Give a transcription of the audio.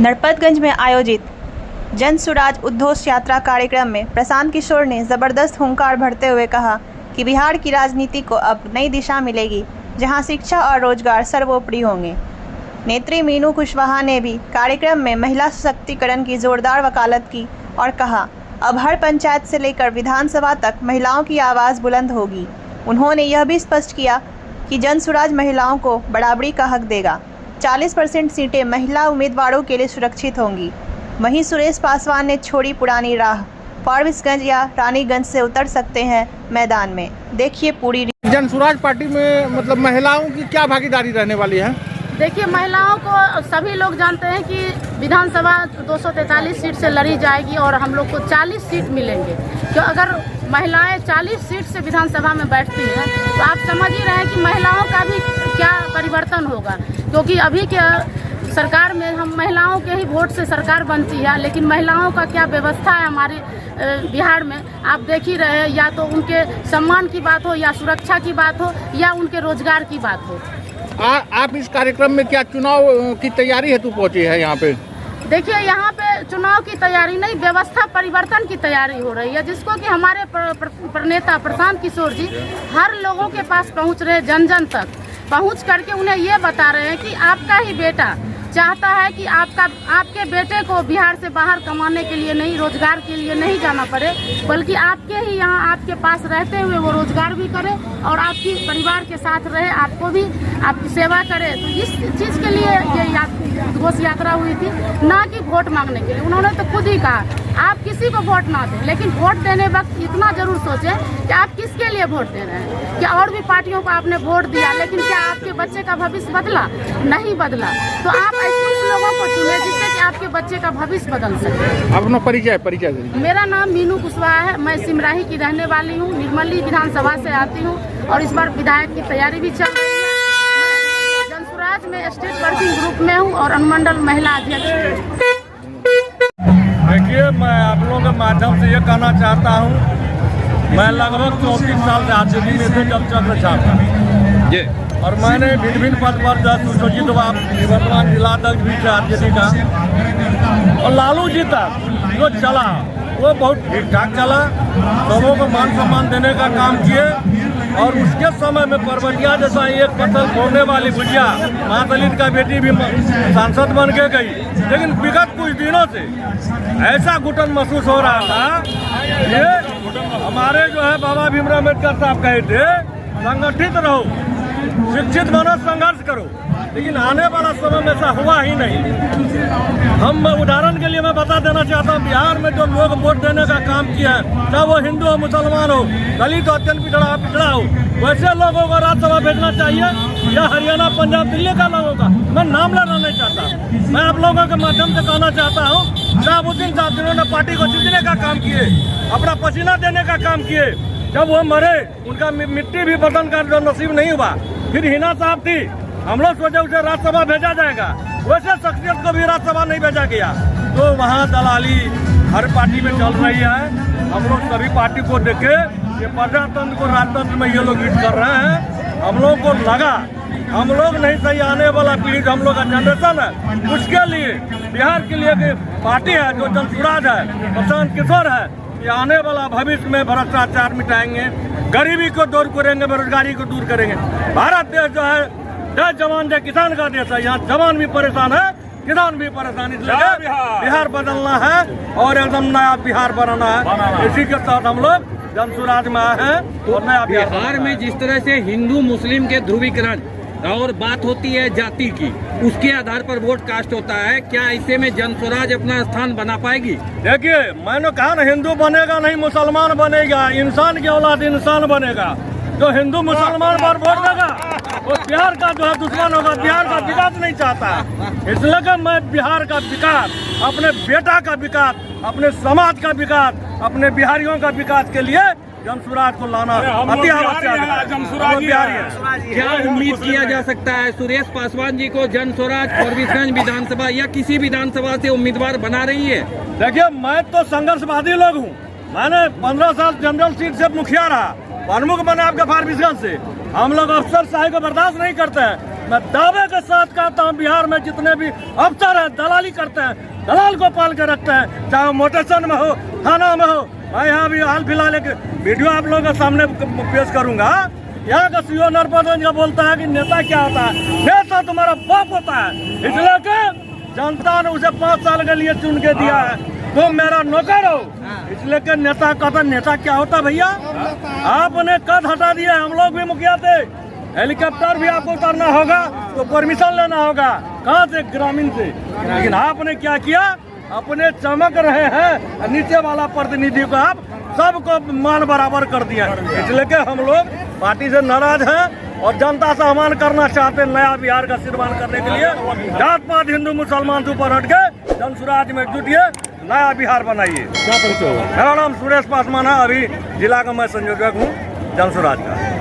नरपतगंज में आयोजित जन सुराज उद्घोष यात्रा कार्यक्रम में प्रशांत किशोर ने जबरदस्त हुंकार भरते हुए कहा कि बिहार की राजनीति को अब नई दिशा मिलेगी, जहां शिक्षा और रोजगार सर्वोपरि होंगे। नेत्री मीनू कुशवाहा ने भी कार्यक्रम में महिला सशक्तिकरण की जोरदार वकालत की और कहा, अब हर पंचायत से लेकर विधानसभा तक महिलाओं की आवाज़ बुलंद होगी। उन्होंने यह भी स्पष्ट किया कि जन सुराज महिलाओं को बराबरी का हक देगा। 40% सीटें महिला उम्मीदवारों के लिए सुरक्षित होंगी। वहीं सुरेश पासवान ने छोड़ी पुरानी राह, फारबिसगंज या रानीगंज से उतर सकते हैं मैदान में। देखिए पूरी जन सुराज पार्टी में मतलब महिलाओं की क्या भागीदारी रहने वाली है? देखिए, महिलाओं को सभी लोग जानते हैं कि विधानसभा 243 सीट से लड़ी जाएगी और हम लोग को 40 सीट मिलेंगे। तो अगर महिलाएं 40 सीट से विधानसभा में बैठती हैं तो आप समझ ही रहे हैं कि महिलाओं का भी क्या परिवर्तन होगा, क्योंकि अभी के सरकार में हम महिलाओं के ही वोट से सरकार बनती है, लेकिन महिलाओं का क्या व्यवस्था है हमारे बिहार में आप देख ही रहे हैं। या तो उनके सम्मान की बात हो, या सुरक्षा की बात हो, या उनके रोजगार की बात हो। आप इस कार्यक्रम में क्या चुनाव की तैयारी हेतु पहुंची है यहाँ पे? देखिए, यहाँ पे चुनाव की तैयारी नहीं, व्यवस्था परिवर्तन की तैयारी हो रही है, जिसको कि हमारे प्रणेता प्रशांत किशोर जी हर लोगों के पास पहुँच रहे, जन जन तक पहुँच करके उन्हें ये बता रहे हैं कि आपका ही बेटा चाहता है कि आपके बेटे को बिहार से बाहर कमाने के लिए नहीं, रोजगार के लिए नहीं जाना पड़े, बल्कि आपके ही यहाँ आपके पास रहते हुए वो रोजगार भी करे और आपकी परिवार के साथ रहे, आपको भी आपकी सेवा करे। तो इस चीज़ के लिए ये उद्घोष यात्रा हुई थी, ना कि वोट मांगने के लिए। उन्होंने तो खुद ही कहा आप किसी को वोट ना दें, लेकिन वोट देने वक्त इतना जरूर सोचें कि आप किसके लिए वोट दे रहे हैं। क्या और भी पार्टियों को आपने वोट दिया, लेकिन क्या आपके बच्चे का भविष्य बदला? नहीं बदला। तो आप ऐसे उस लोगों को चुने जिससे कि आपके बच्चे का भविष्य बदल सके। अपना परिचय दीजिए। मेरा नाम मीनू कुशवाहा है, मैं सिमराही की रहने वाली हूँ, निर्मली विधानसभा से आती हूँ और इस बार विधायक की तैयारी भी चल रही है। जन सुराज में स्टेट वर्किंग ग्रुप में हूँ और अनुमंडल महिला अध्यक्ष। देखिए, मैं आप लोगों के माध्यम से ये कहना चाहता हूँ, मैं लगभग 34 साल से आरजेडी में थे जब चक्र छाप जी, और मैंने भिन्न भिन्न पद पर सुजीत वर्तमान जिलाध्यक्ष भी थे आरजेडी का, और लालू जी तक जो चला वो बहुत ठीक ठाक चला, लोगों को मान सम्मान देने का काम किए। और उसके समय में परवतिया जैसा एक पत्थर फोड़ने वाली बुढ़िया महादलित का बेटी भी सांसद बन के गई, लेकिन विगत कुछ दिनों से ऐसा घुटन महसूस हो रहा था। ये हमारे जो है बाबा भीमराव अम्बेडकर साहब कहे थे, संगठित रहो, शिक्षित बनो, संघर्ष करो, लेकिन आने वाला समय में ऐसा हुआ ही नहीं। हम उदाहरण के लिए मैं बता देना चाहता हूँ, बिहार में जो लोग वोट देने का काम किया है, चाहे वो हिंदू हो, मुसलमान हो, दलित हो, अत्यंत पिछड़ा हो, वैसे लोगों को राज्यसभा भेजना चाहिए, या हरियाणा, पंजाब, दिल्ली का लोगों का। मैं नाम लेना नहीं चाहता, मैं आप लोगों के माध्यम से कहना चाहता हूँ, शहाबुद्दीन साहब जिन्होंने पार्टी को जीतने का काम किए, अपना पसीना देने का काम किए, जब वो मरे उनका मिट्टी भी बदन का जो नसीब नहीं हुआ। फिर हिना साहब थी, हम लोग सोचे उसे राज्यसभा भेजा जाएगा, वैसे शख्सियत को भी राज्यसभा नहीं भेजा गया। तो वहाँ दलाली हर पार्टी में चल रही है। हम लोग सभी पार्टी को देखे कि प्रजातंत्र को राजतंत्र में ये लोग यूज कर रहे हैं। हम लोग को लगा हम लोग नहीं सही, आने वाला पीढ़ी जो हम लोग का जनरेशन है, उसके लिए बिहार के लिए पार्टी है जो जन सुराज है, प्रशांत किशोर है, ये आने वाला भविष्य में भ्रष्टाचार मिटाएंगे, गरीबी को दूर करेंगे, बेरोजगारी को दूर करेंगे। भारत देश जो है जय जवान जय किसान का देश है, यहाँ जवान भी परेशान है, किसान भी परेशान, इसलिए बिहार बदलना है और एकदम नया बिहार बनाना है। इसी के साथ हम लोग जन सुराज में आए हैं। और नया बिहार में जिस तरह से हिंदू मुस्लिम के ध्रुवीकरण और बात होती है जाति की, उसके आधार पर वोट कास्ट होता है, क्या ऐसे में जन स्वराज अपना स्थान बना पाएगी? देखिए, मैंने कहा ना, हिंदू बनेगा नहीं, मुसलमान बनेगा, इंसान की औलाद इंसान बनेगा। जो हिंदू मुसलमान पर वोट देगा वो बिहार का जो है दुश्मन होगा, बिहार का विकास नहीं चाहता। इसलिए कि मैं बिहार का विकास, अपने बेटा का विकास, अपने समाज का विकास, अपने बिहारियों का विकास के लिए जन सुराज को लाना अति आवश्यक है। क्या उम्मीद किया जा सकता है सुरेश पासवान जी को जन स्वराज फारबिसगंज विधानसभा या किसी विधानसभा से उम्मीदवार बना रही है? देखिए, मैं तो संघर्षवादी लोग हूँ, मैंने 15 साल जनरल सीट से मुखिया रहा, प्रमुख बने आपके फारबिसगंज से। हम लोग अफसर शाही को बर्दाश्त नहीं करते हैं। मैं दावे के साथ कहता हूँ बिहार में जितने भी अफसर हैं दलाली करते हैं, दलाल को पाल के रखते हैं, चाहे वो मोटेशन में हो, थाना में हो। मैं यहाँ भी हाल फिलहाल एक वीडियो आप लोगों के सामने पेश करूंगा। यहाँ का सीओ नरपतगंज का बोलता है कि नेता क्या होता है, नेता तुम्हारा बाप होता है, इसलिए कि जनता ने उसे 5 साल के लिए चुन के दिया है, तुम मेरा नौकर हो। इसलिए कि नेता कहता, नेता क्या होता भैया? आपने कद हटा दिया, हम लोग भी मुखिया थे, हेलीकॉप्टर भी आपको उतरना होगा तो परमिशन लेना होगा, कहाँ से? ग्रामीण से। लेकिन आपने क्या किया? अपने चमक रहे हैं, नीचे वाला प्रतिनिधि को आप सबको मान बराबर कर दिया। इसलिए कि हम लोग पार्टी से नाराज हैं और जनता से आह्वान करना चाहते हैं नया बिहार का निर्माण करने के लिए जात पात हिंदू मुसलमान से ऊपर हट के जनसुराज में जुटिए, नया बिहार बनाइए। क्या परिचय होगा? मेरा नाम सुरेश पासवान है, अभी जिला का मैं संयोजक हूँ जनसुराज का।